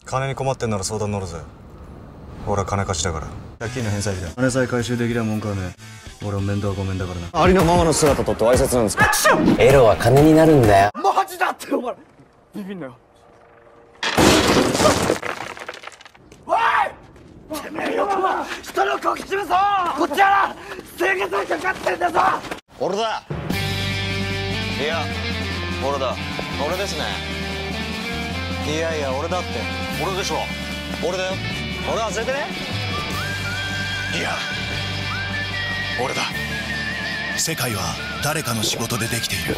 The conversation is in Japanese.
金に困ってんなら相談乗るぜ。俺は金貸しだから。借金の返済日だ。金さえ回収できりゃ文句はねえ。俺は面倒はごめんだからな。ありのままの姿とってわいせつなんですか。エロは金になるんだよ。マジだってお前ビビんなよ。おいてめえよくも人のこきしむぞ。こっちはな生活にかかってんだぞ。俺だ。いや俺だ。俺ですね。いやいや俺だって。俺でしょ。俺だよ。俺忘れてね。いや俺だ。世界は誰かの仕事でできている。